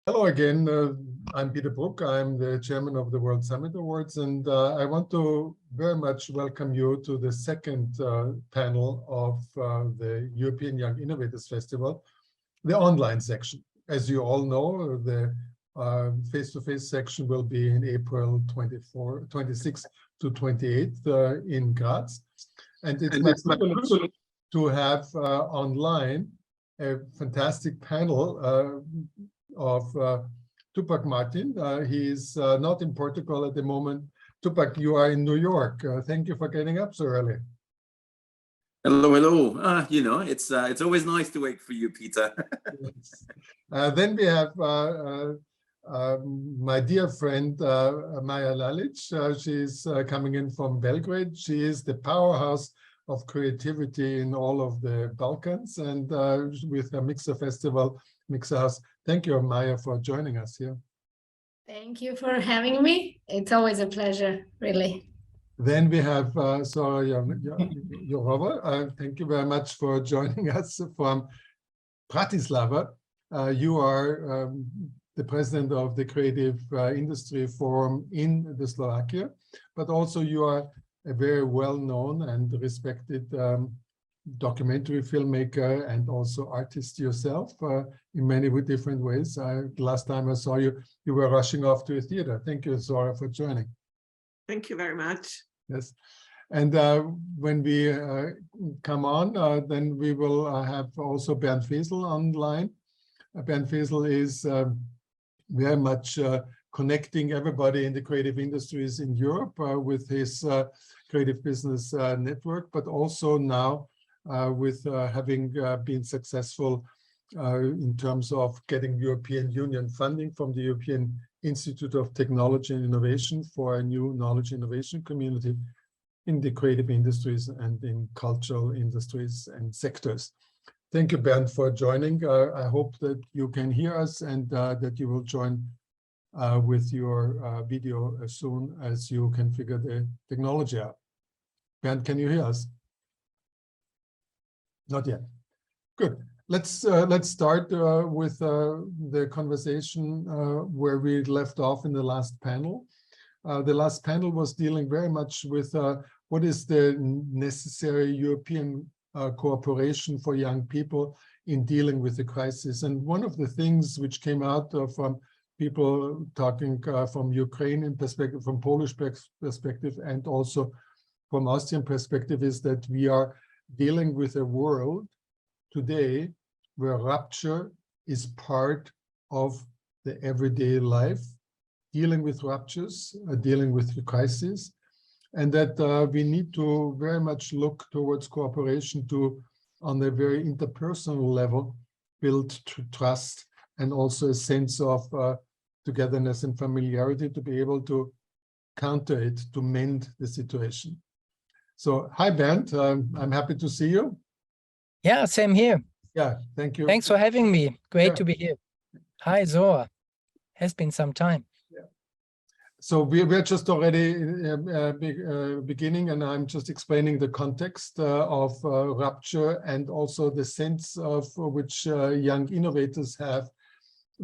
Hello again. I'm Peter Bruck. I'm the chairman of the World Summit Awards, and I want to very much welcome you to the second panel of the European Young Innovators Festival, the online section. As you all know, the face-to-face section will be in April 26th to 28th in Graz. And it's my privilege to have online a fantastic panel of Tupac Martin. He is not in Portugal at the moment. Tupac, you are in New York. Thank you for getting up so early. Hello, hello. It's always nice to wait for you, Peter. Yes. Then we have my dear friend Maja Lalic. She's coming in from Belgrade. She is the powerhouse of creativity in all of the Balkans, and with the Mikser Festival, Mikser House. Thank you, Maja, for joining us here. Thank you for having me. It's always a pleasure, really. Then we have Zora, Jaurová. Thank you very much for joining us from Bratislava. You are the president of the Creative Industry Forum in the Slovakia, but also you are a very well-known and respected documentary filmmaker and also artist yourself in many different ways. Last time I saw you, you were rushing off to a theater. Thank you, Zora, for joining. Thank you very much. Yes. And when we come on, then we will have also Bernd Fesel online. Bernd Fesel is very much connecting everybody in the creative industries in Europe with his creative business network, but also now with having been successful in terms of getting European Union funding from the European Institute of Technology and Innovation for a new knowledge innovation community in the creative industries and in cultural industries and sectors. Thank you, Bernd, for joining. I hope that you can hear us and that you will join with your video as soon as you can figure the technology out. Bernd, can you hear us? Not yet. Good. Let's start with the conversation where we left off in the last panel. The last panel was dealing very much with what is the necessary European cooperation for young people in dealing with the crisis. And one of the things which came out from people talking from Ukrainian perspective, from Polish perspective, and also from Austrian perspective is that we are dealing with a world today where rupture is part of the everyday life, dealing with ruptures, dealing with the crisis, and that we need to very much look towards cooperation to, on a very interpersonal level, build trust and also a sense of togetherness and familiarity to be able to counter it, to mend the situation. So, hi, Bernd. I'm happy to see you. Yeah, same here. Yeah, thank you. Thanks for having me. Great Yeah. to be here. Hi, Zora. Has been some time. Yeah. So we're just already beginning, and I'm just explaining the context of rupture and also the sense of which young innovators have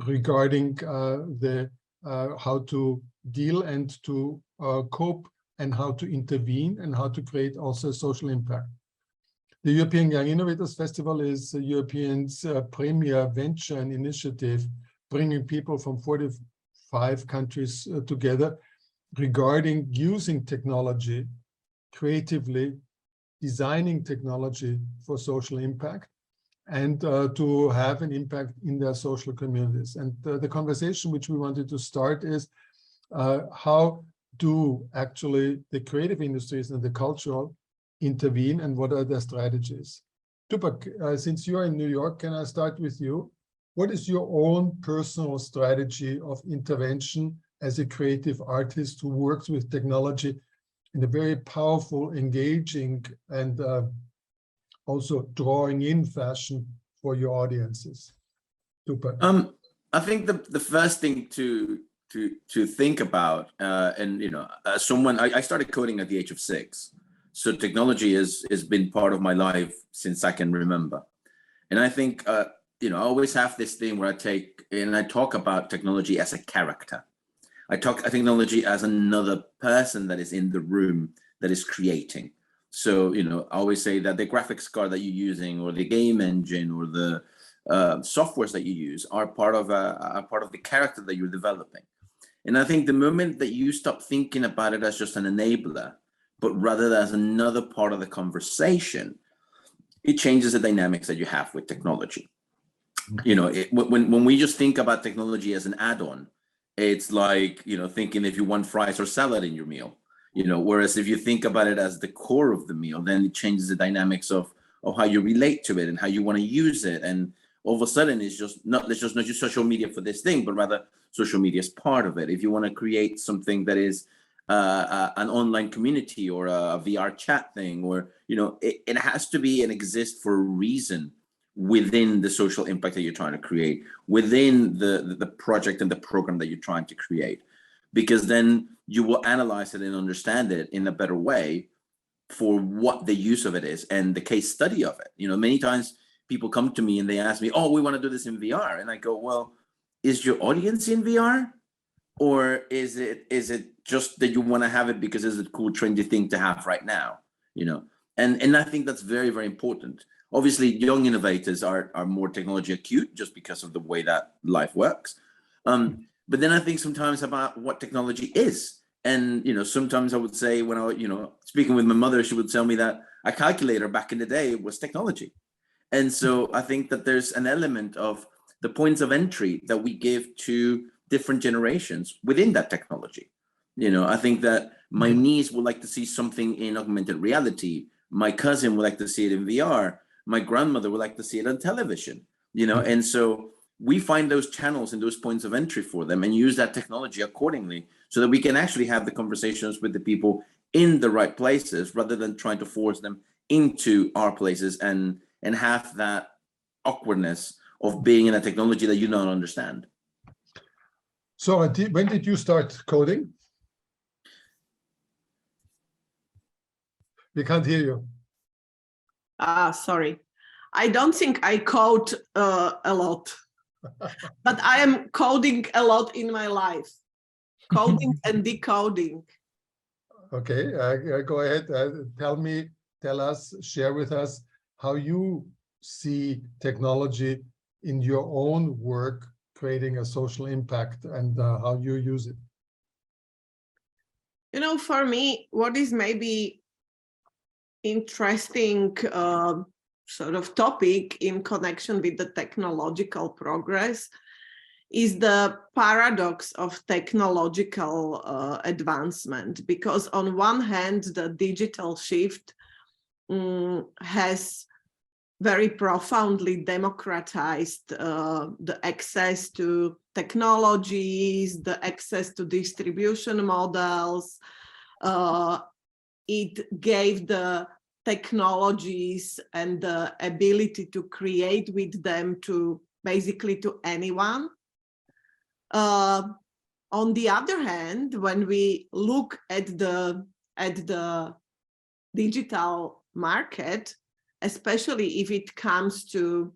regarding how to deal and to cope and how to intervene and how to create also social impact. The European Young Innovators Festival is Europeans' premier venture and initiative, bringing people from 45 countries together regarding using technology creatively, designing technology for social impact, and to have an impact in their social communities. And the conversation which we wanted to start is how do actually the creative industries and the cultural intervene and what are their strategies? Tupac, since you're in New York, can I start with you? What is your own personal strategy of intervention as a creative artist who works with technology in a very powerful, engaging, and also drawing in fashion for your audiences? Tupac. I think the first thing to think about, and as someone, I started coding at the age of 6. So technology has been part of my life since I can remember. And I think I always have this thing where I talk about technology as a character. I talk technology as another person that is in the room that is creating. So, I always say that the graphics card that you're using, or the game engine, or the softwares that you use are part of the character that you're developing. And I think the moment that you stop thinking about it as just an enabler, but rather as another part of the conversation, it changes the dynamics that you have with technology. When we just think about technology as an add-on, it's like, thinking if you want fries or salad in your meal, whereas if you think about it as the core of the meal, then it changes the dynamics of how you relate to it and how you want to use it. And all of a sudden, it's just not just social media for this thing, but rather social media is part of it. If you want to create something that is an online community or a VR chat thing, or, it has to be and exist for a reason within the social impact that you're trying to create, within the project and the program that you're trying to create, because then you will analyze it and understand it in a better way for what the use of it is and the case study of it. Many times people come to me and they ask me, oh, we want to do this in VR. And I go, well, is your audience in VR? Or is it just that you want to have it because it's a cool, trendy thing to have right now? And I think that's very, very important. Obviously, young innovators are more technology acute just because of the way that life works. But then I think sometimes about what technology is. And, sometimes I would say when I, speaking with my mother, she would tell me that a calculator back in the day was technology. And so I think that there's an element of the points of entry that we give to different generations within that technology. I think that my niece would like to see something in augmented reality. My cousin would like to see it in VR. My grandmother would like to see it on television, and so we find those channels and those points of entry for them and use that technology accordingly so that we can actually have the conversations with the people in the right places rather than trying to force them into our places and have that awkwardness of being in a technology that you don't understand. So when did you start coding? We can't hear you. Sorry. I don't think I code a lot, but I am coding a lot in my life. Coding and decoding. Okay, go ahead. Tell us, share with us how you see technology in your own work, creating a social impact, and how you use it. For me, what is maybe interesting sort of topic in connection with the technological progress is the paradox of technological advancement, because on one hand, the digital shift has very profoundly democratized the access to technologies, the access to distribution models. It gave the technologies and the ability to create with them to basically to anyone. On the other hand, when we look at the digital market, especially if it comes to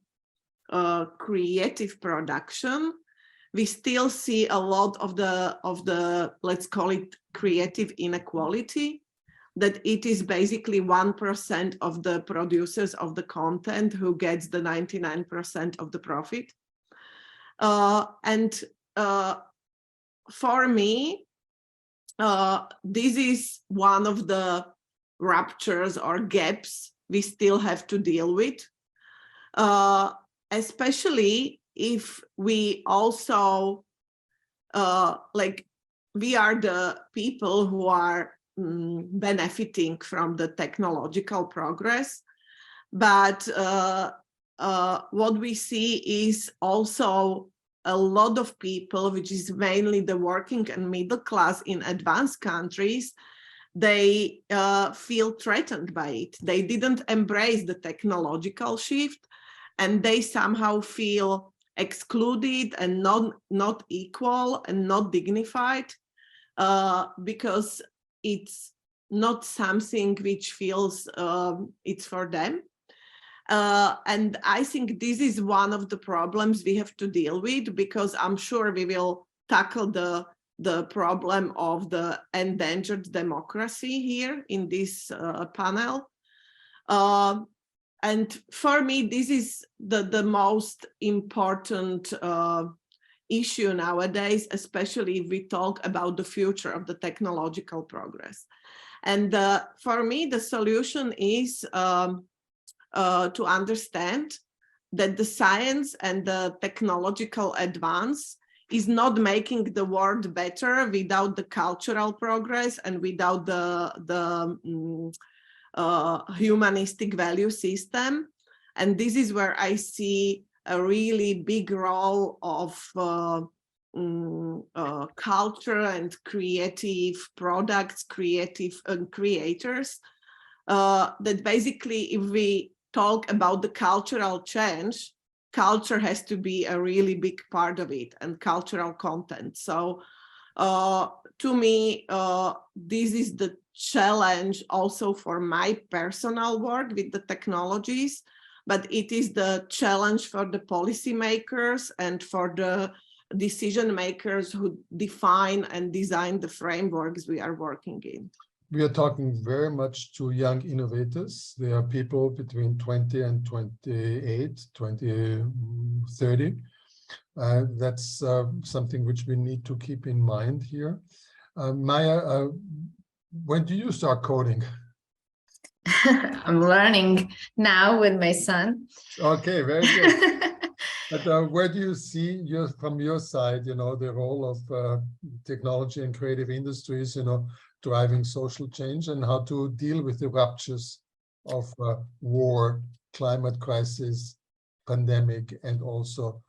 creative production, we still see a lot of the let's call it creative inequality, that it is basically 1% of the producers of the content who gets the 99% of the profit. For me, this is one of the ruptures or gaps we still have to deal with, especially if we also, we are the people who are benefiting from the technological progress. But what we see is also a lot of people, which is mainly the working and middle class in advanced countries, they feel threatened by it. They didn't embrace the technological shift, and they somehow feel excluded and not equal and not dignified because it's not something which feels it's for them. And I think this is one of the problems we have to deal with, because I'm sure we will tackle the problem of the endangered democracy here in this panel. And for me, this is the most important issue nowadays, especially if we talk about the future of the technological progress. And for me, the solution is to understand that the science and the technological advance is not making the world better without the cultural progress and without the humanistic value system. And this is where I see a really big role of culture and creative products, creative creators, that basically if we talk about the cultural change, culture has to be a really big part of it, and cultural content. So to me, this is the challenge also for my personal work with the technologies, but it is the challenge for the policymakers and for the decision makers who define and design the frameworks we are working in. We are talking very much to young innovators. They are people between 20 and 28, 30. That's something which we need to keep in mind here. Maja, when do you start coding? I'm learning now with my son. Okay, very good. But where do you see from your side, the role of technology and creative industries, driving social change, and how to deal with the ruptures of war, climate crisis, pandemic, and also.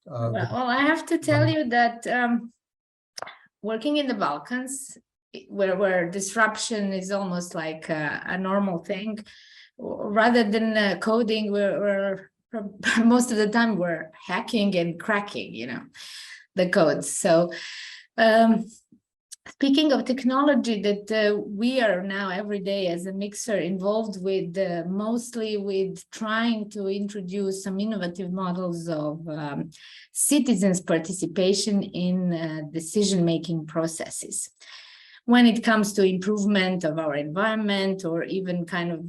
Well, I have to tell you that working in the Balkans, where disruption is almost like a normal thing, rather than coding, we're most of the time we're hacking and cracking, the codes. So. Speaking of technology that we are now every day as a Mikser involved with, mostly with trying to introduce some innovative models of citizens' participation in decision-making processes. When it comes to improvement of our environment, or even kind of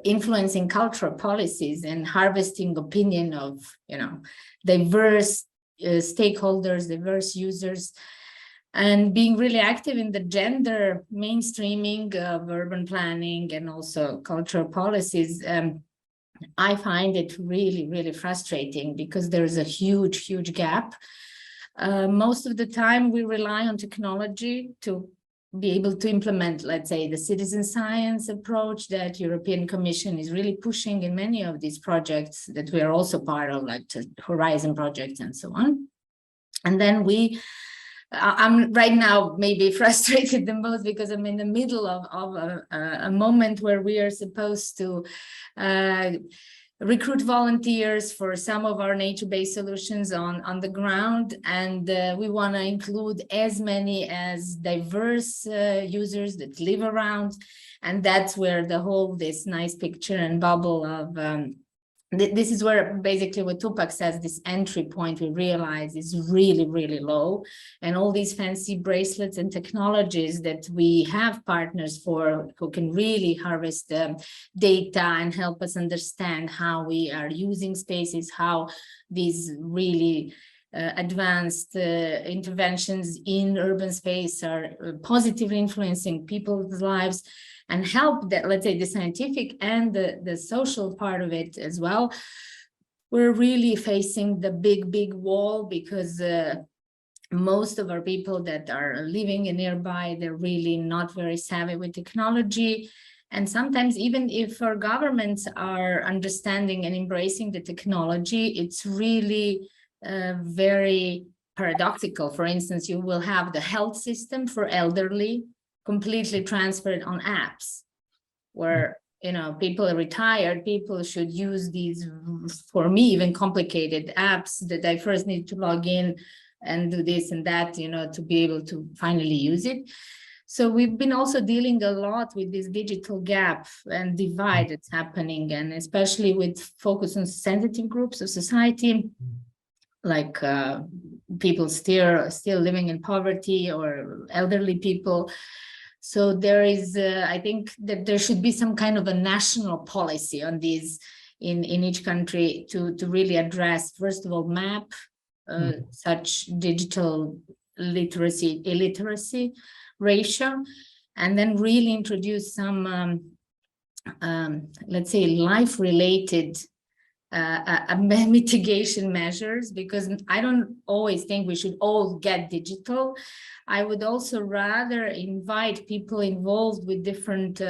influencing cultural policies and harvesting opinion of, diverse stakeholders, diverse users, and being really active in the gender mainstreaming of urban planning and also cultural policies, I find it really, really frustrating, because there is a huge, huge gap. Most of the time we rely on technology to be able to implement, let's say, the citizen science approach that European Commission is really pushing in many of these projects that we are also part of, like the Horizon projects and so on. And then I'm right now maybe frustrated the most, because I'm in the middle of a moment where we are supposed to recruit volunteers for some of our nature-based solutions on the ground, and we want to include as many as diverse users that live around, and that's where this nice picture and bubble of this is where basically what Tupac says, this entry point we realize is really, really low. And all these fancy bracelets and technologies that we have partners for, who can really harvest data and help us understand how we are using spaces, how these really advanced interventions in urban space are positively influencing people's lives, and help that, let's say, the scientific and the social part of it as well. We're really facing the big wall, because most of our people that are living nearby, they're really not very savvy with technology. And sometimes even if our governments are understanding and embracing the technology, it's really very paradoxical. For instance, you will have the health system for elderly completely transferred on apps, where people are retired, people should use these, for me, even complicated apps that I first need to log in and do this and that, to be able to finally use it. So we've been also dealing a lot with this digital gap and divide that's happening, and especially with focus on sensitive groups of society, like people still living in poverty or elderly people. So there is, I think that there should be some kind of a national policy on these in each country to really address, first of all, map such digital illiteracy ratio, and then really introduce some, let's say, life-related mitigation measures, because I don't always think we should all get digital. I would also rather invite people involved with different,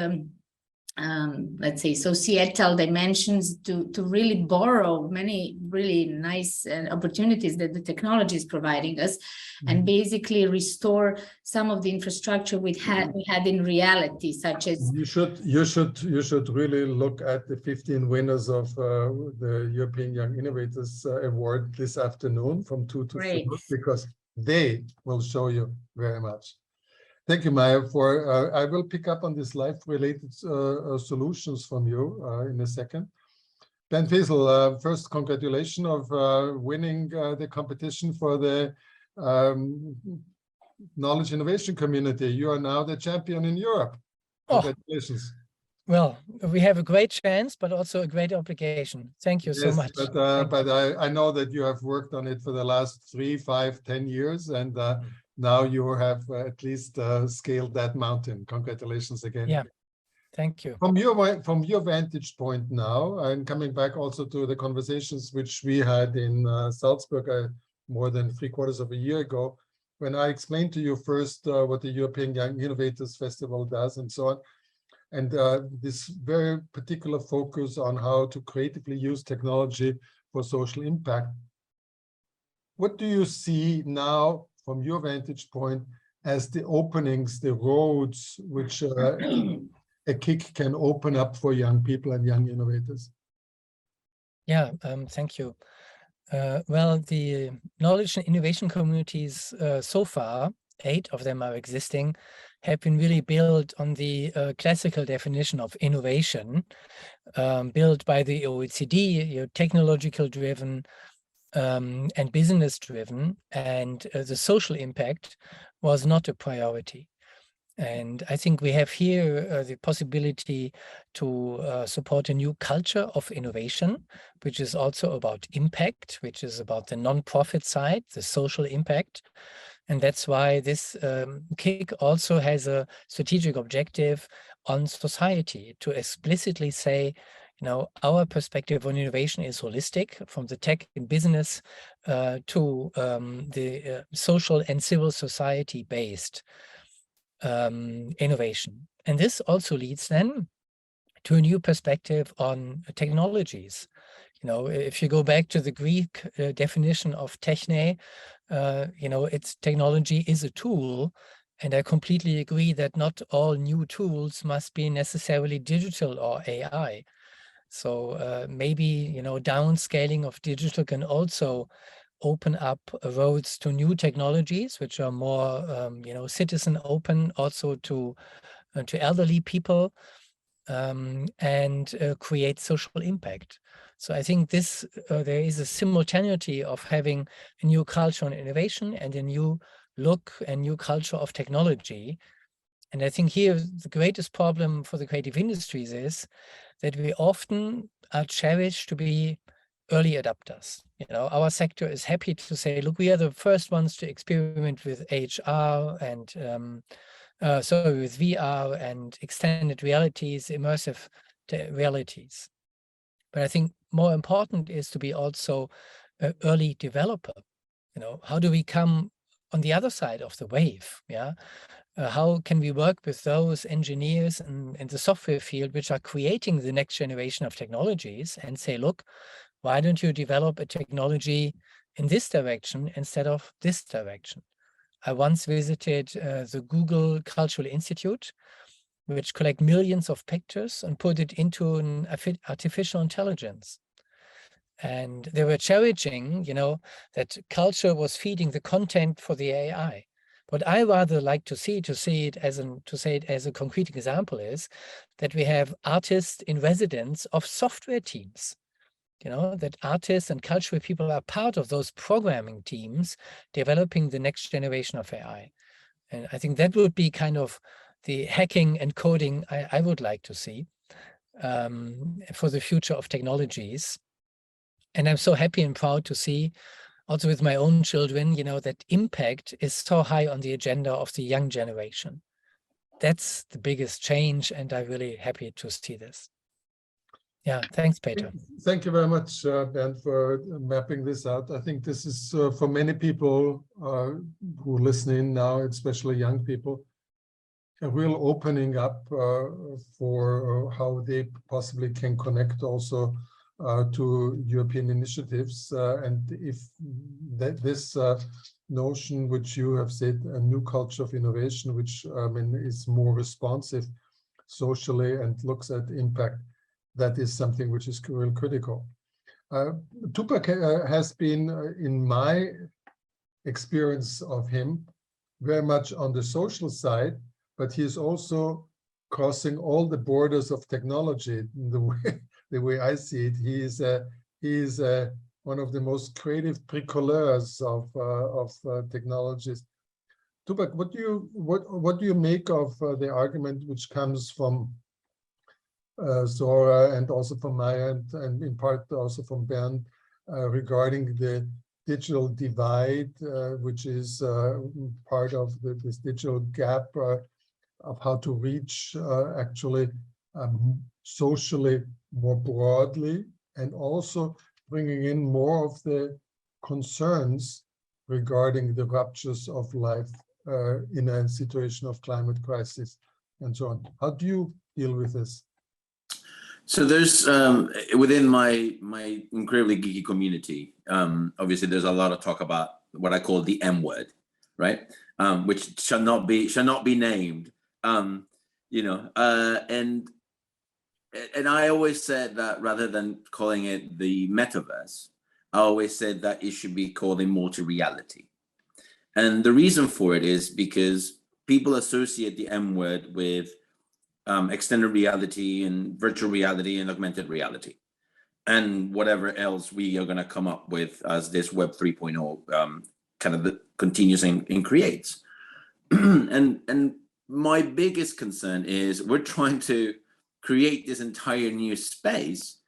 let's say, societal dimensions to really borrow many really nice opportunities that the technology is providing us, and basically restore some of the infrastructure we had in reality, such as you should really look at the 15 winners of the European Young Innovators Award this afternoon from 2 to 4, because they will show you very much. Thank you, Maja. I will pick up on this life-related solutions from you in a second. Bernd, Fesel, first, congratulations of winning the competition for the knowledge innovation community. You are now the champion in Europe. Congratulations. Well, we have a great chance, but also a great obligation. Thank you so much. But I know that you have worked on it for the last 3, 5, 10 years, and now you have at least scaled that mountain. Congratulations again. Yeah, thank you. From your vantage point now, and coming back also to the conversations which we had in Salzburg more than 3/4 of a year ago, when I explained to you first what the European Young Innovators Festival does and so on, and this very particular focus on how to creatively use technology for social impact. What do you see now from your vantage point as the openings, the roads which a KIC can open up for young people and young innovators? Yeah, thank you. Well, the knowledge and innovation communities so far, 8 of them are existing, have been really built on the classical definition of innovation, built by the OECD, technological driven and business driven, and the social impact was not a priority. And I think we have here the possibility to support a new culture of innovation, which is also about impact, which is about the non-profit side, the social impact. And that's why this KIC also has a strategic objective on society to explicitly say, our perspective on innovation is holistic, from the tech and business to the social and civil society based innovation. And this also leads then to a new perspective on technologies. If you go back to the Greek definition of techne, its technology is a tool. And I completely agree that not all new tools must be necessarily digital or AI. So maybe, downscaling of digital can also open up roads to new technologies, which are more, citizen open, also to elderly people, and create social impact. So I think there is a simultaneity of having a new culture on innovation and a new look and new culture of technology. And I think here the greatest problem for the creative industries is that we often are cherished to be early adopters. Our sector is happy to say, look, we are the first ones to experiment with HR and with VR and extended realities, immersive realities. But I think more important is to be also an early developer. How do we come on the other side of the wave? Yeah. How can we work with those engineers in the software field which are creating the next generation of technologies and say, look, why don't you develop a technology in this direction instead of this direction? I once visited the Google Cultural Institute, which collect millions of pictures and put it into an artificial intelligence. And they were challenging, that culture was feeding the content for the AI. What I rather like to see it as a concrete example is that we have artists in residence of software teams. You know, that artists and cultural people are part of those programming teams developing the next generation of AI. And I think that would be kind of the hacking and coding I would like to see for the future of technologies. And I'm so happy and proud to see also with my own children, you know, that impact is so high on the agenda of the young generation. That's the biggest change, and I'm really happy to see this. Yeah, thanks, Peter. Thank you very much, Bernd, for mapping this out. I think this is for many people who are listening now, especially young people, a real opening up for how they possibly can connect also to European initiatives. And if this notion, which you have said, a new culture of innovation, which is more responsive socially and looks at impact, that is something which is real critical. Tupac has been, in my experience of him, very much on the social side, but he is also crossing all the borders of technology. The way I see it, he is one of the most creative bricoleurs of technologies. Tupac, what do you make of the argument which comes from Zora and also from Maja and in part also from Bernd regarding the digital divide, which is part of this digital gap of how to reach actually socially more broadly, and also bringing in more of the concerns regarding the ruptures of life in a situation of climate crisis and so on. How do you deal with this? So there's within my incredibly geeky community, obviously there's a lot of talk about what I call the M word, right? Which shall not be named, you know, and I always said that rather than calling it the metaverse, I always said that it should be called a multi-reality. And the reason for it is because people associate the M word with extended reality and virtual reality and augmented reality and whatever else we are going to come up with as this Web 3.0 kind of continues and creates. and my biggest concern is we're trying to create this entire new space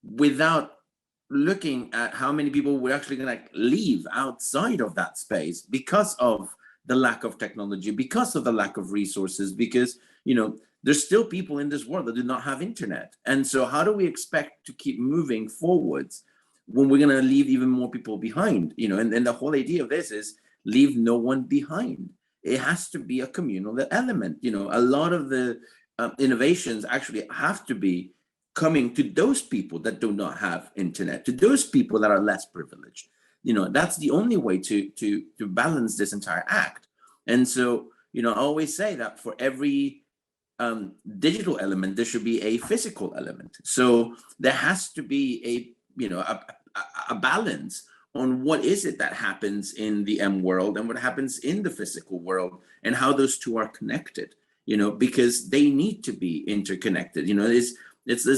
without looking at how many people we're actually going to leave outside of that space because of the lack of technology, because of the lack of resources, because, you know, there's still people in this world that do not have internet. And so how do we expect to keep moving forwards when we're going to leave even more people behind? You know, and the whole idea of this is leave no one behind. It has to be a communal element. You know, a lot of the innovations actually have to be coming to those people that do not have internet, to those people that are less privileged. You know, that's the only way to balance this entire act. And so, you know, I always say that for every digital element, there should be a physical element. So there has to be a balance on what is it that happens in the M world and what happens in the physical world and how those two are connected, you know, because they need to be interconnected. You know, it's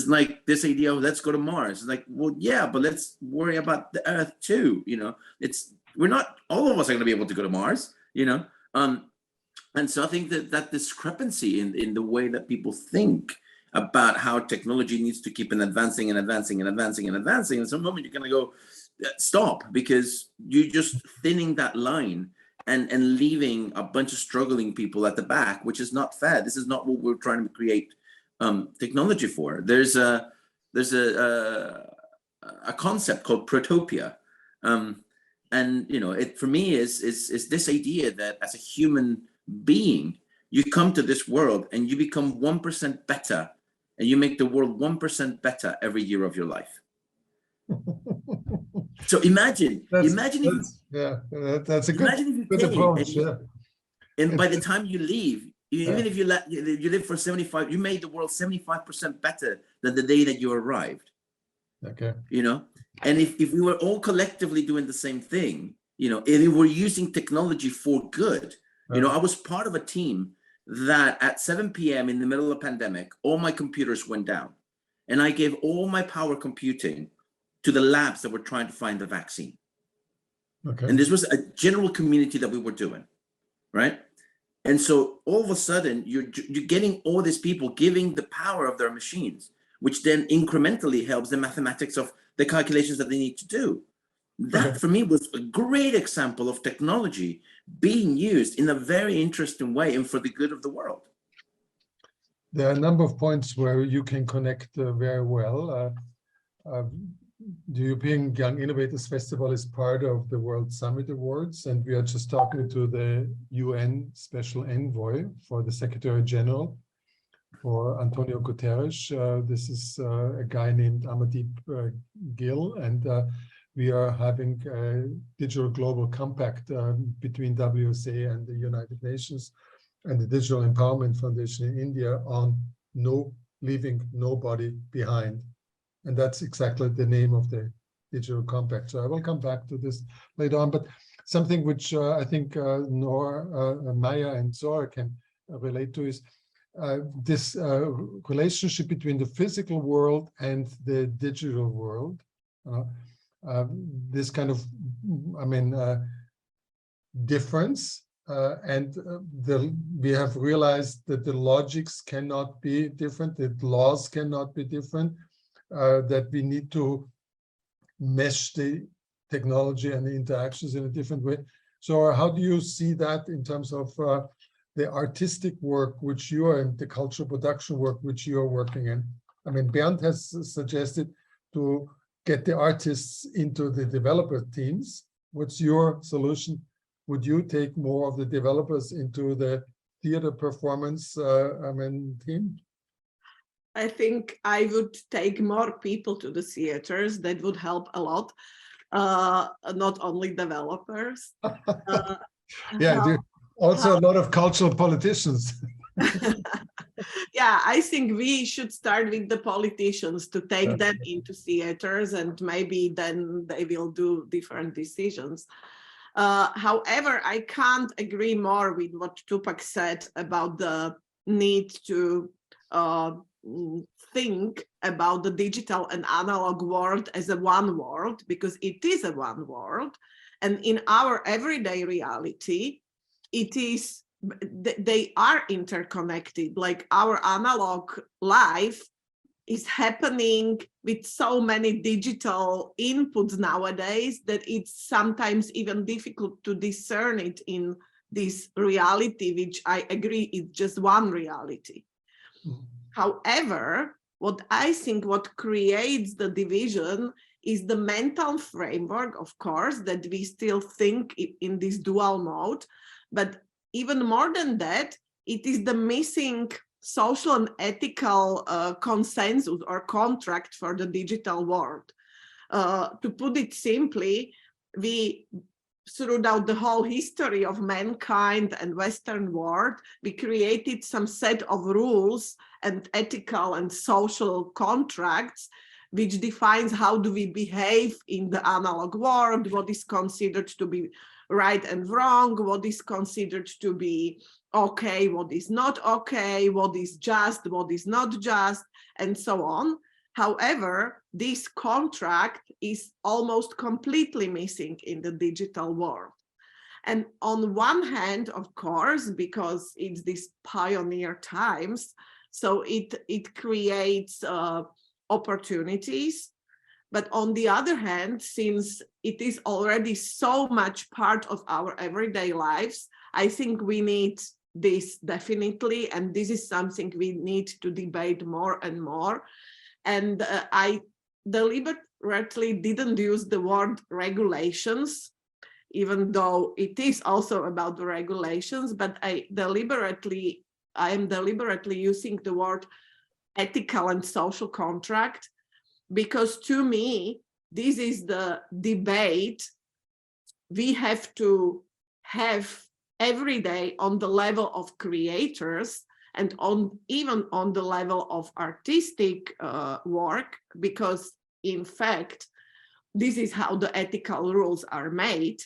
like this idea of let's go to Mars. It's like, well, yeah, but let's worry about the Earth too. You know, we're not, all of us are going to be able to go to Mars, you know. And so I think that discrepancy in the way that people think about how technology needs to keep advancing and advancing and advancing and advancing. At some moment you're going to go, stop, because you're just thinning that line and leaving a bunch of struggling people at the back, which is not fair. This is not what we're trying to create technology for. There's a concept called protopia, and you know, it for me is this idea that as a human being, you come to this world and you become 1% better, and you make the world 1% better every year of your life. So imagine that's a good approach. And by the time you leave, even if you live for 75, you made the world 75% better than the day that you arrived. Okay. You know, and if we were all collectively doing the same thing, you know, and we're using technology for good. You know, I was part of a team that at 7 p.m. in the middle of the pandemic, all my computers went down, and I gave all my power computing to the labs that were trying to find the vaccine. Okay. And this was a general community that we were doing, right? And so all of a sudden, you're getting all these people giving the power of their machines, which then incrementally helps the mathematics of the calculations that they need to do. That for me was a great example of technology being used in a very interesting way and for the good of the world. There are a number of points where you can connect very well. The European Young Innovators Festival is part of the World Summit Awards, and we are just talking to the UN Special Envoy for the Secretary General, for Antonio Guterres. This is a guy named Amadip Gill, and we are having a digital global compact between WSA and the United Nations and the Digital Empowerment Foundation in India on leaving nobody behind. And that's exactly the name of the digital compact. So I will come back to this later on, but something which I think Maja and Zora can relate to is this relationship between the physical world and the digital world. This kind of, difference, and we have realized that the logics cannot be different, that laws cannot be different, that we need to mesh the technology and the interactions in a different way. So how do you see that in terms of the artistic work which you are in, the cultural production work which you are working in? I mean, Bernd has suggested to get the artists into the developer teams. What's your solution? Would you take more of the developers into the theater performance team? I think I would take more people to the theaters. That would help a lot. Not only developers. Also a lot of cultural politicians. Yeah, I think we should start with the politicians to take them into theaters, and maybe then they will do different decisions. However, I can't agree more with what Tupac said about the need to think about the digital and analog world as a one world, because it is a one world. And in our everyday reality, they are interconnected. Like our analog life is happening with so many digital inputs nowadays that it's sometimes even difficult to discern it in this reality, which I agree is just one reality. Mm-hmm. However, what I think what creates the division is the mental framework, of course, that we still think in this dual mode. But even more than that, it is the missing social and ethical consensus or contract for the digital world. To put it simply, we, throughout the whole history of mankind and Western world, we created some set of rules and ethical and social contracts which defines how do we behave in the analog world, what is considered to be right and wrong, what is considered to be okay, what is not okay, what is just, what is not just, and so on. However, this contract is almost completely missing in the digital world. And on one hand, of course, because it's these pioneer times, so it creates opportunities. But on the other hand, since it is already so much part of our everyday lives, I think we need this definitely, and this is something we need to debate more and more. And I deliberately didn't use the word regulations, even though it is also about the regulations, but I am deliberately using the word ethical and social contract, because to me, this is the debate we have to have every day on the level of creators and even on the level of artistic work, because in fact, this is how the ethical rules are made.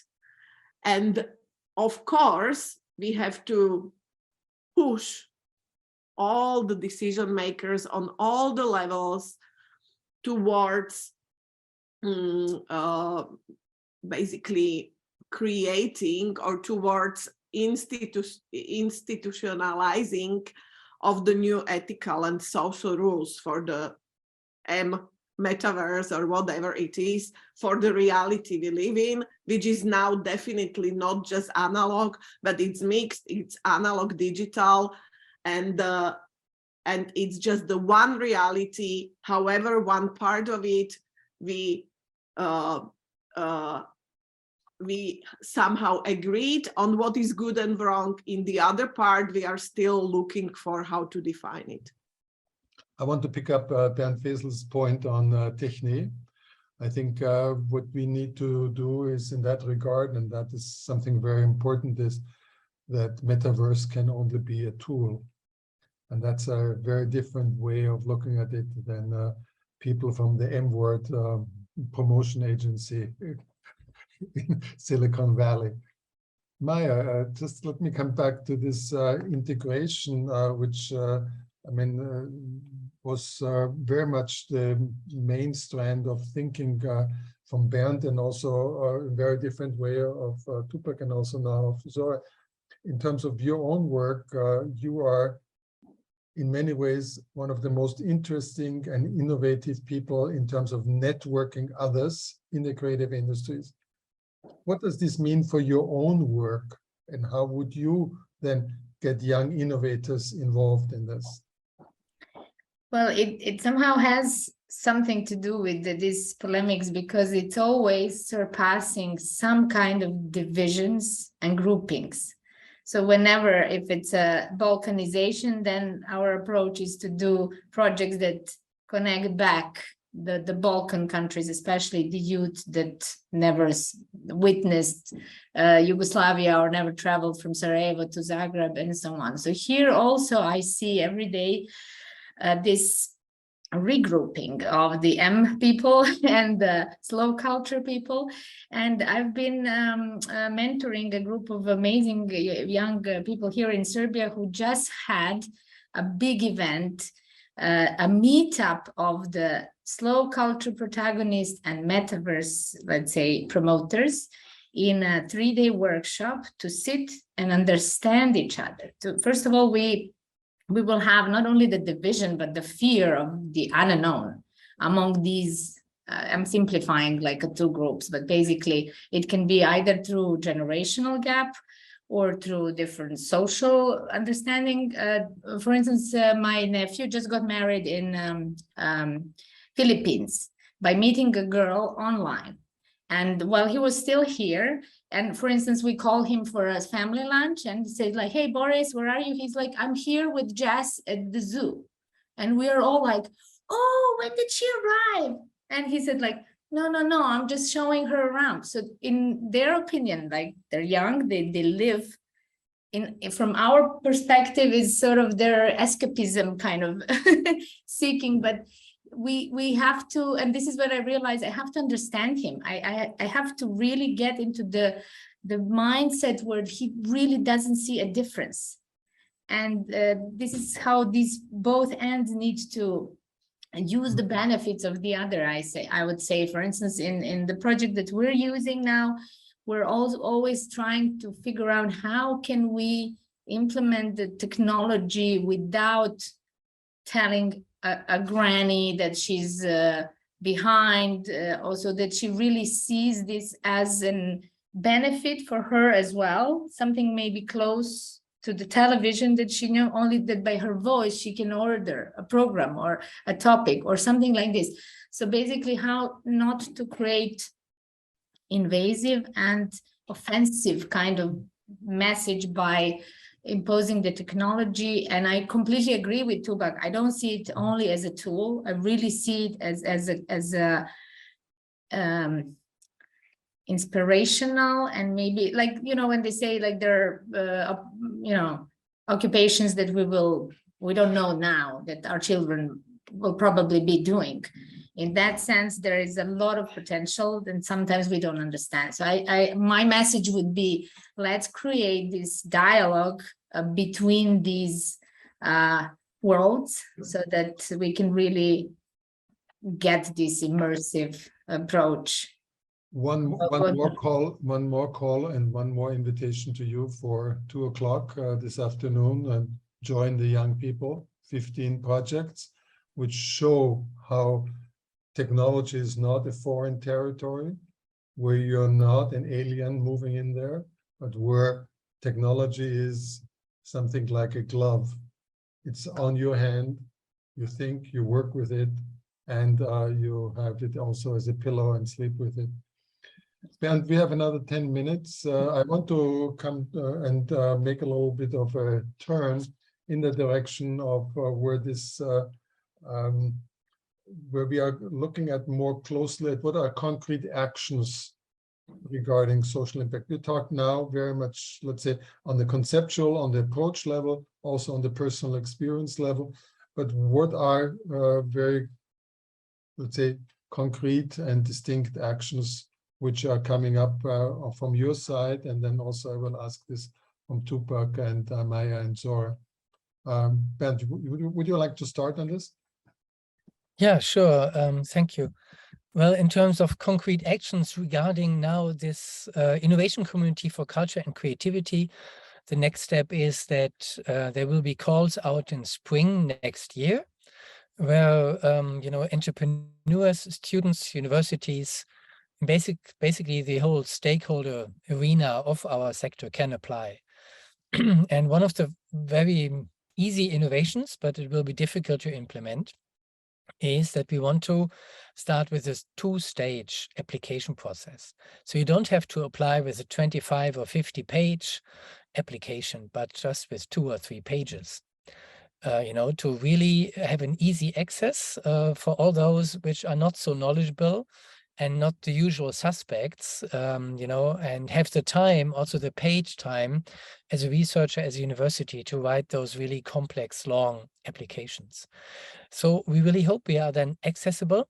And of course, we have to push all the decision makers on all the levels towards basically creating or towards institutionalizing of the new ethical and social rules for the metaverse or whatever it is, for the reality we live in, which is now definitely not just analog, but it's mixed, it's analog, digital, and it's just the one reality. However, one part of it we somehow agreed on what is good and wrong. In the other part, we are still looking for how to define it. I want to pick up Bernd Fesel's point on Techne. I think what we need to do is in that regard, and that is something very important, is that metaverse can only be a tool. And that's a very different way of looking at it than people from the M-word promotion agency in Silicon Valley. Maja, just let me come back to this integration, which was very much the main strand of thinking from Bernd, and also a very different way of Tupac, and also now of Zora. In terms of your own work, you are in many ways one of the most interesting and innovative people in terms of networking others in the creative industries. What does this mean for your own work, and how would you then get young innovators involved in this? Well, it somehow has something to do with these polemics, because it's always surpassing some kind of divisions and groupings. So whenever, if it's a Balkanization, then our approach is to do projects that connect back the Balkan countries, especially the youth that never witnessed Yugoslavia or never traveled from Sarajevo to Zagreb and so on. So here also I see every day this regrouping of the M people and the slow culture people. And I've been mentoring a group of amazing young people here in Serbia who just had a big event, a meetup of the slow culture protagonists and metaverse, let's say, promoters, in a 3-day workshop to sit and understand each other. First of all, we will have not only the division, but the fear of the unknown among these, I'm simplifying like 2 groups, but basically it can be either through generational gap or through different social understanding. For instance, my nephew just got married in Philippines by meeting a girl online. And while he was still here, and for instance, we call him for a family lunch and said like, hey, Boris, where are you? He's like, I'm here with Jess at the zoo. And we are all like, oh, when did she arrive? And he said like, no, I'm just showing her around. So in their opinion, like they're young, they live in, from our perspective, is sort of their escapism kind of seeking, but we have to, and this is what I realized, I have to understand him. I have to really get into the mindset where he really doesn't see a difference. And this is how these both ends need to use the benefits of the other. I would say, for instance, in the project that we're using now, we're also always trying to figure out how can we implement the technology without telling a granny that she's behind, also that she really sees this as a benefit for her as well, something maybe close to the television that she knows, only that by her voice she can order a program or a topic or something like this. So basically how not to create invasive and offensive kind of message by imposing the technology. And I completely agree with Tupac. I don't see it only as a tool. I really see it as a inspirational, and maybe like, you know, when they say like there are you know, occupations that we don't know now that our children will probably be doing in that sense, there is a lot of potential and sometimes we don't understand. So my message would be, let's create this dialogue between these worlds so that we can really get this immersive approach. One more call and one more invitation to you for 2 o'clock this afternoon, and join the young people, 15 projects, which show how technology is not a foreign territory, where you're not an alien moving in there, but where technology is something like a glove. It's on your hand, you think, you work with it, and you have it also as a pillow and sleep with it. Bernd, we have another 10 minutes. I want to come and make a little bit of a turn in the direction of where this, where we are looking at more closely at what are concrete actions regarding social impact. We talk now very much, let's say, on the conceptual, on the approach level, also on the personal experience level, but what are very, let's say, concrete and distinct actions which are coming up from your side? And then also I will ask this from Tupac and Maja and Zora. Bernd, would you like to start on this? Yeah, sure. Thank you. Well, in terms of concrete actions regarding now this innovation community for culture and creativity, the next step is that there will be calls out in spring next year, where entrepreneurs, students, universities, basically the whole stakeholder arena of our sector can apply. And one of the very easy innovations, but it will be difficult to implement, is that we want to start with this 2-stage application process. So you don't have to apply with a 25 or 50 page application, but just with 2 or 3 pages. To really have an easy access for all those which are not so knowledgeable and not the usual suspects, and have the time, also the page time as a researcher, as a university, to write those really complex, long applications. So we really hope we are then accessible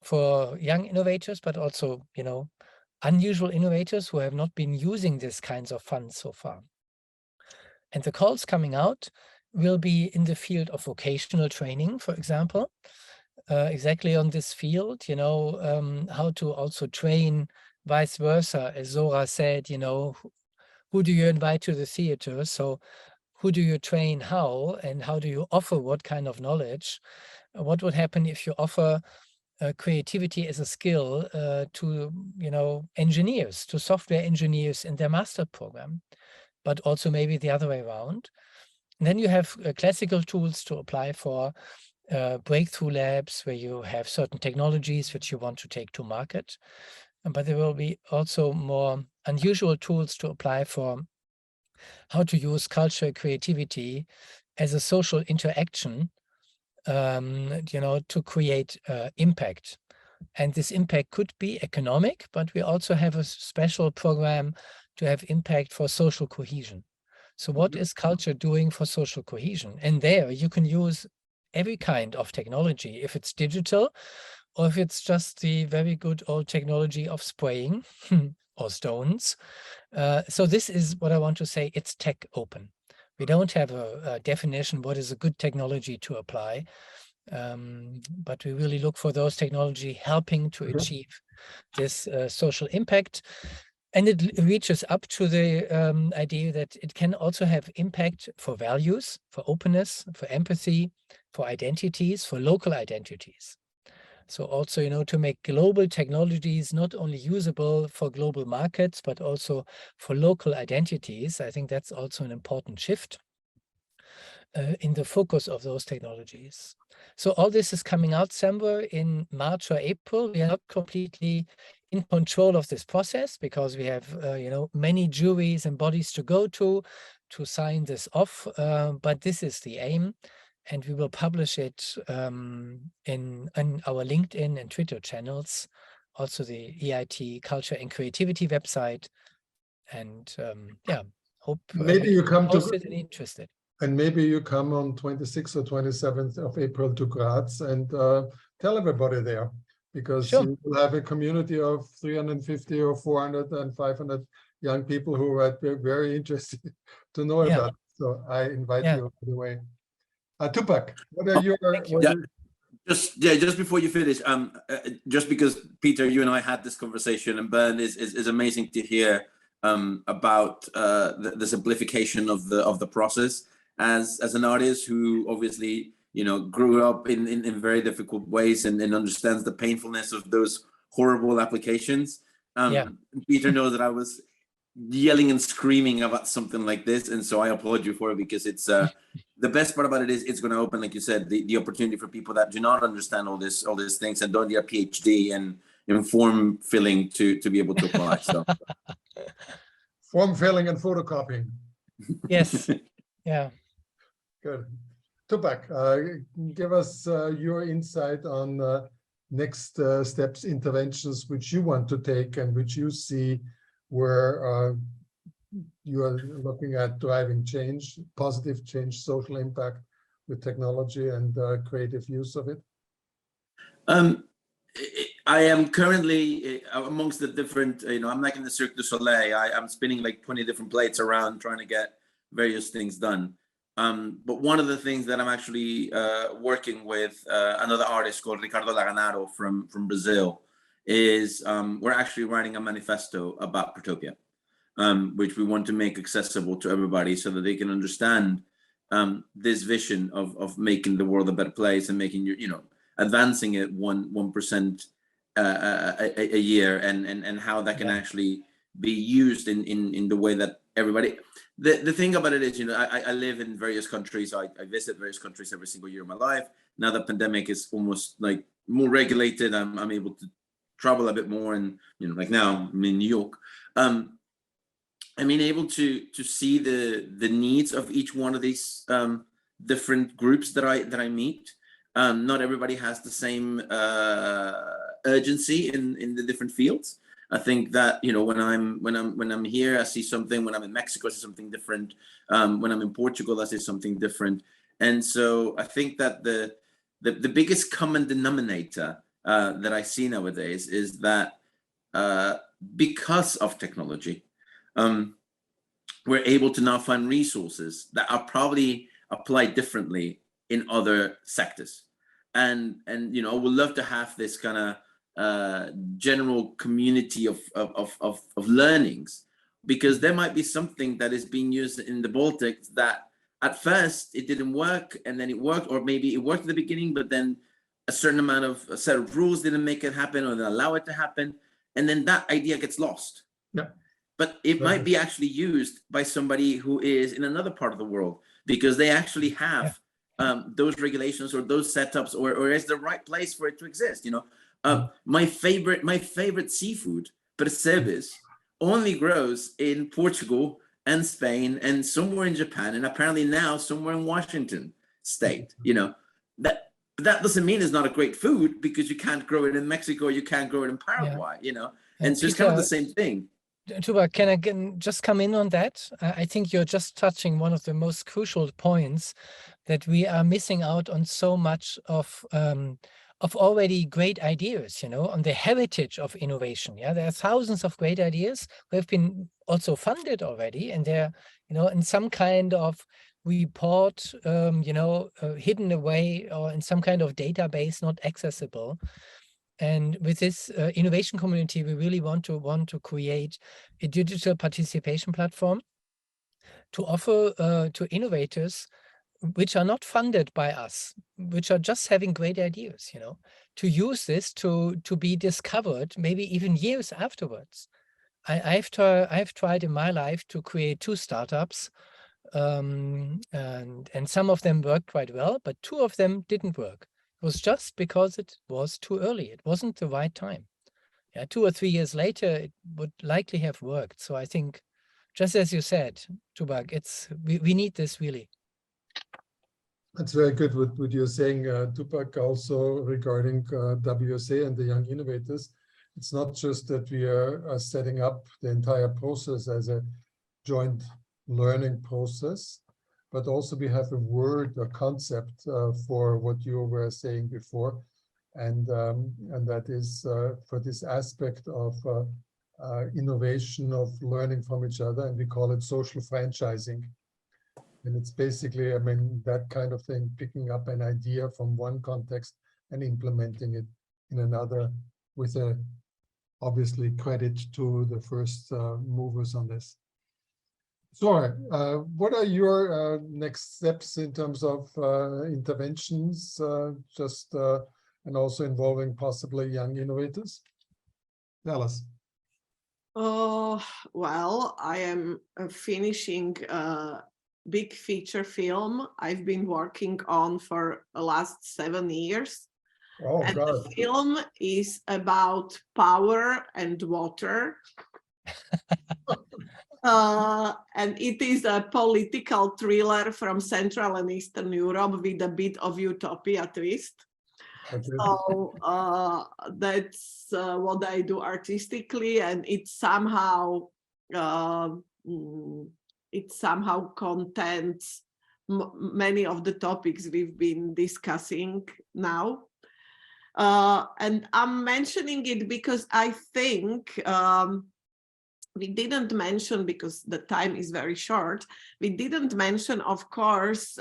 for young innovators, but also, unusual innovators who have not been using these kinds of funds so far. And the calls coming out will be in the field of vocational training, for example, exactly on this field, how to also train vice versa. As Zora said, who do you invite to the theater? So who do you train how, and how do you offer what kind of knowledge? What would happen if you offer creativity as a skill to, engineers, to software engineers in their master program, but also maybe the other way around. And then you have classical tools to apply for breakthrough labs, where you have certain technologies which you want to take to market. But there will be also more unusual tools to apply for how to use culture, creativity as a social interaction, to create impact. And this impact could be economic, but we also have a special program to have impact for social cohesion. So what is culture doing for social cohesion? And there you can use every kind of technology, if it's digital or if it's just the very good old technology of spraying or stones. So this is what I want to say, it's tech open. We don't have a definition what is a good technology to apply, but we really look for those technology helping to achieve this social impact. And it reaches up to the idea that it can also have impact for values, for openness, for empathy, for identities, for local identities. So also, to make global technologies not only usable for global markets, but also for local identities. I think that's also an important shift in the focus of those technologies. So all this is coming out somewhere in March or April. We are not completely in control of this process because we have, many juries and bodies to go to sign this off. But this is the aim. And we will publish it in our LinkedIn and Twitter channels, also the EIT Culture and Creativity website. And hope maybe you come to interested. And maybe you come on 26th or 27th of April to Graz and tell everybody there, because Sure. you will have a community of 350 or 400 and 500 young people who are very interested to know Yeah. about it. So I invite Yeah. you all the way. Tupac, what are your... Yeah. Just before you finish, just because Peter, you and I had this conversation, and Bernd is amazing to hear about the simplification of the process as an artist who obviously, you know, grew up in very difficult ways and understands the painfulness of those horrible applications. Peter knows that I was yelling and screaming about something like this, and so I applaud you for it, because it's the best part about it is it's going to open, like you said, the opportunity for people that do not understand all these things and don't need a PhD and form filling to be able to apply. So Form filling and photocopying. Yes. Yeah. Good. Tupac, give us your insight on next steps, interventions which you want to take and which you see where you are looking at driving change, positive change, social impact with technology and creative use of it. I am currently amongst the different, I'm like in the Cirque du Soleil. I'm spinning like 20 different plates around trying to get various things done. But one of the things that I'm actually working with another artist called Ricardo Laganaro from Brazil is we're actually writing a manifesto about Protopia, which we want to make accessible to everybody so that they can understand this vision of making the world a better place and making advancing it 1% a year, and how that can actually be used in the way that everybody. The thing about it is, I live in various countries. I visit various countries every single year of my life. Now the pandemic is almost like more regulated. I'm able to travel a bit more, and like now I'm in New York. I mean, able to see the needs of each one of these different groups that I meet. Not everybody has the same urgency in the different fields. I think that when I'm here, I see something. When I'm in Mexico, I see something different. When I'm in Portugal, I see something different. And so I think that the biggest common denominator that I see nowadays is that because of technology, we're able to now find resources that are probably applied differently in other sectors. And I would love to have this kind of general community of learnings, because there might be something that is being used in the Baltics that at first it didn't work, and then it worked, or maybe it worked at the beginning, but then a set of rules didn't make it happen or didn't allow it to happen, and then that idea gets lost. Yeah. But it might be actually used by somebody who is in another part of the world, because they actually have those regulations or those setups, or is the right place for it to exist. My favorite seafood, percebes, only grows in Portugal and Spain and somewhere in Japan, and apparently now somewhere in Washington State. That doesn't mean it's not a great food, because you can't grow it in Mexico, you can't grow it in Paraguay. And so it's kind of the same thing. Tupac, can I just come in on that? I think you're just touching one of the most crucial points, that we are missing out on so much of already great ideas, on the heritage of innovation. Yeah, there are thousands of great ideas who have been also funded already, and they're, in some kind of report, hidden away, or in some kind of database not accessible. And with this innovation community, we really want to create a digital participation platform to offer to innovators which are not funded by us, which are just having great ideas, to use this to be discovered maybe even years afterwards. I've tried in my life to create 2 startups, and some of them worked quite well, but 2 of them didn't work. It was just because it was too early. It wasn't the right time. 2 or 3 years later, it would likely have worked. So I think, just as you said, Tupac, we need this really. That's very good what you're saying, Tupac, also regarding WSA and the Young Innovators. It's not just that we are setting up the entire process as a joint learning process, but also we have a word, a concept for what you were saying before, and that is for this aspect of innovation, of learning from each other, and we call it social franchising. And it's basically, I mean, that kind of thing, picking up an idea from one context and implementing it in another, with a obviously credit to the first movers on this. Zora, what are your next steps in terms of interventions, and also involving possibly young innovators? Tell us. Well, I am finishing a big feature film I've been working on for the last 7 years. Oh, and God. the film is about power and water. And it is a political thriller from Central and Eastern Europe with a bit of utopia twist. Okay. So that's what I do artistically, and it somehow contents many of the topics we've been discussing now. And I'm mentioning it because I think we didn't mention, because the time is very short, we didn't mention, of course,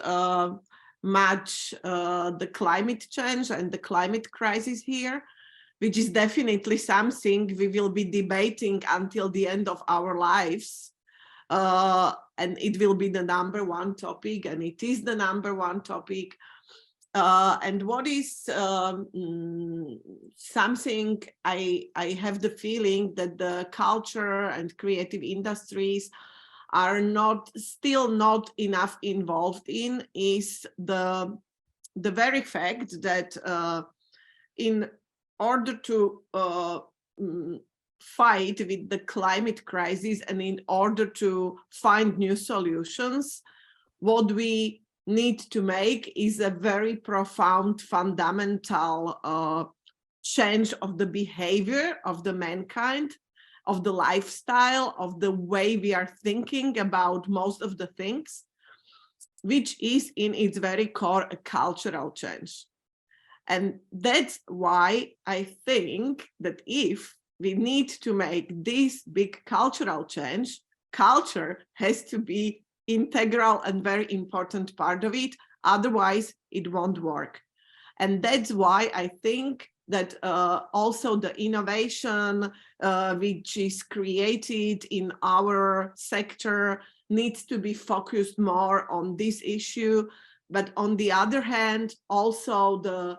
much the climate change and the climate crisis here, which is definitely something we will be debating until the end of our lives. And it will be the #1 topic, and it is the #1 topic. And what is something I have the feeling that the culture and creative industries are still not enough involved in is the very fact that in order to fight with the climate crisis and in order to find new solutions, what we need to make is a very profound, fundamental change of the behavior of the mankind, of the lifestyle, of the way we are thinking about most of the things, which is in its very core a cultural change. And that's why I think that if we need to make this big cultural change, culture has to be integral and very important part of it. Otherwise, it won't work. And that's why I think that also the innovation which is created in our sector needs to be focused more on this issue. But on the other hand, also the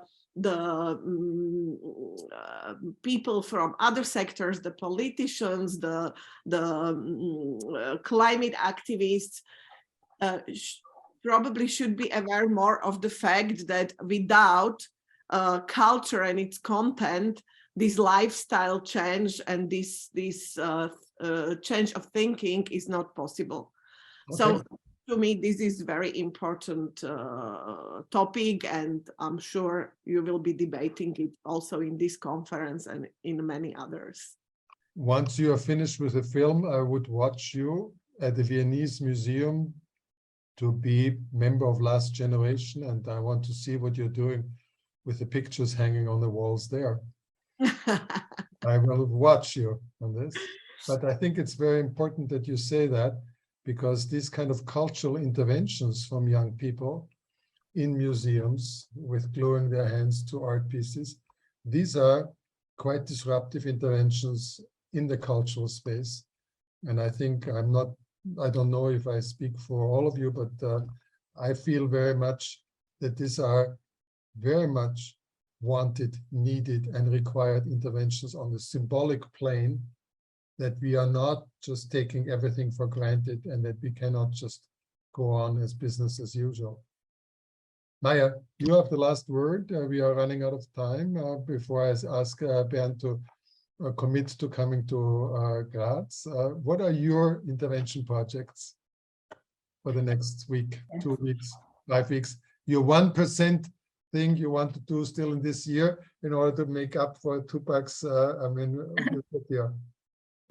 people from other sectors, the politicians, the climate activists probably should be aware more of the fact that without culture and its content, this lifestyle change and this change of thinking is not possible. Okay. So to me, this is very important topic, and I'm sure you will be debating it also in this conference and in many others. Once you are finished with the film, I would watch you at the Viennese Museum to be member of Last Generation, and I want to see what you're doing with the pictures hanging on the walls there. I will watch you on this, but I think it's very important that you say that, because these kind of cultural interventions from young people in museums with gluing their hands to art pieces, these are quite disruptive interventions in the cultural space. And I think I don't know if I speak for all of you, but I feel very much that these are very much wanted, needed, and required interventions on the symbolic plane, that we are not just taking everything for granted and that we cannot just go on as business as usual. Maja, you have the last word. We are running out of time. Before I ask Bernd to commit to coming to Graz, what are your intervention projects for the next week, 2 weeks, 5 weeks? Your 1% thing you want to do still in this year in order to make up for Tupac's,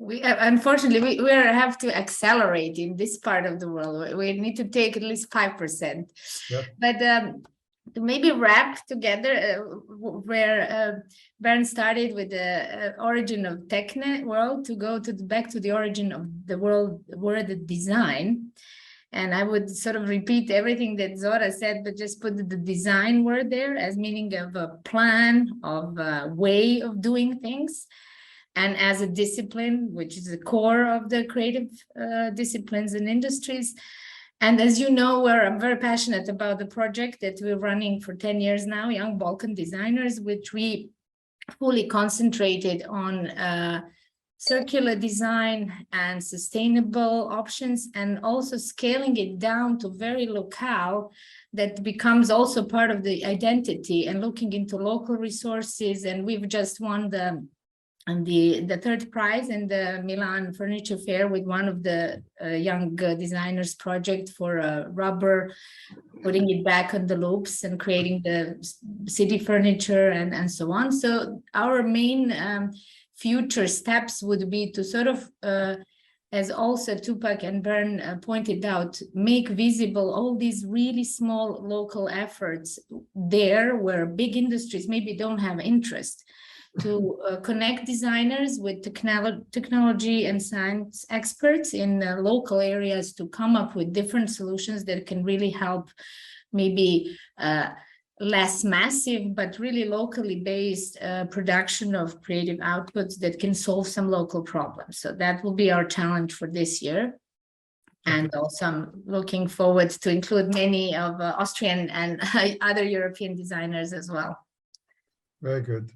Unfortunately, we have to accelerate in this part of the world. We need to take at least 5%. Yep. But to maybe wrap together where Bernd started with the origin of techno world, to go to back to the origin of the word design. And I would sort of repeat everything that Zora said, but just put the design word there as meaning of a plan, of a way of doing things, and as a discipline, which is the core of the creative disciplines and industries. And as you know, I'm very passionate about the project that we're running for 10 years now, Young Balkan Designers, which we fully concentrated on circular design and sustainable options, and also scaling it down to very locale that becomes also part of the identity, and looking into local resources. And we've just won the third prize in the Milan Furniture Fair with one of the young designers project for rubber, putting it back on the loops and creating the city furniture and so on. So our main future steps would be to sort of, as also Tupac and Bernd pointed out, make visible all these really small local efforts there where big industries maybe don't have interest, to connect designers with technology and science experts in local areas to come up with different solutions that can really help maybe less massive, but really locally based production of creative outputs that can solve some local problems. So that will be our challenge for this year. And also I'm looking forward to include many of Austrian and other European designers as well. Very good.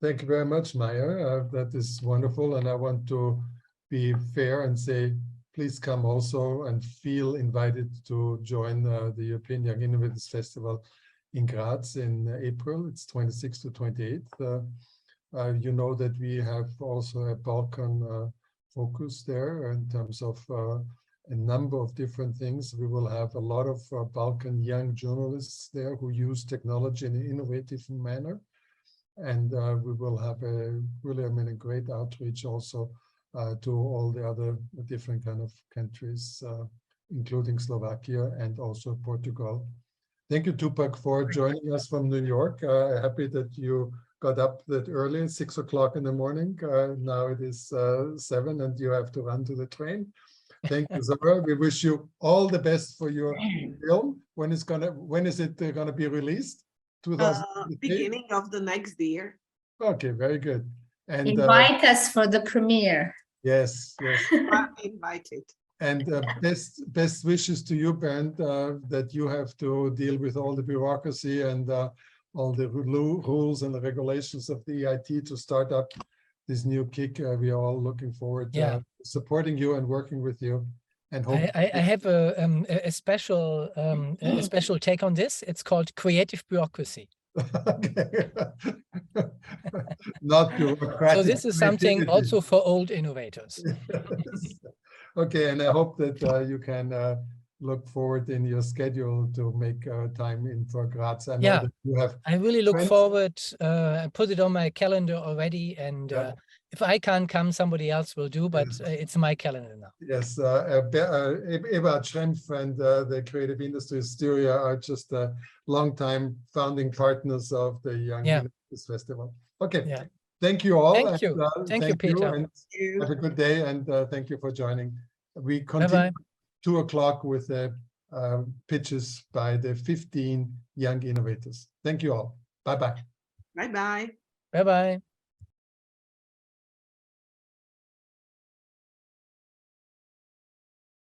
Thank you very much, Maja. That is wonderful. And I want to be fair and say, please come also and feel invited to join the European Young Innovators Festival in Graz in April. It's 26th to 28th. You know that we have also a Balkan focus there in terms of a number of different things. We will have a lot of Balkan young journalists there who use technology in an innovative manner. And we will have a great outreach also to all the other different kind of countries, including Slovakia and also Portugal. Thank you, Tupac, for joining us from New York. Happy that you got up that early, 6 o'clock in the morning. Now it is 7 and you have to run to the train. Thank you, Zora. We wish you all the best for your film. When is it gonna be released? Beginning of the next year. Okay, very good. And invite us for the premiere. Yes. I'm invited. And best wishes to you, Bernd, that you have to deal with all the bureaucracy and all the rules and the regulations of the EIT to start up this new kick. We are all looking forward to supporting you and working with you. And hope I have a special take on this. It's called creative bureaucracy. Okay. Not bureaucratic. So this is something also for old innovators. Okay, and I hope that you can look forward in your schedule to make time in for Graz. I know that you have. I really look forward. I put it on my calendar already, and if I can't come, somebody else will do, but it's my calendar now. Yes, Eva Schrempf and the Creative Industries Styria are just long-time founding partners of the Young Innovators Festival. Okay, thank you all. Thank you. Thank you, Peter. And have a good day, and thank you for joining. We continue 2 o'clock with the pitches by the 15 young innovators. Thank you all. Bye-bye. Bye-bye. Bye-bye.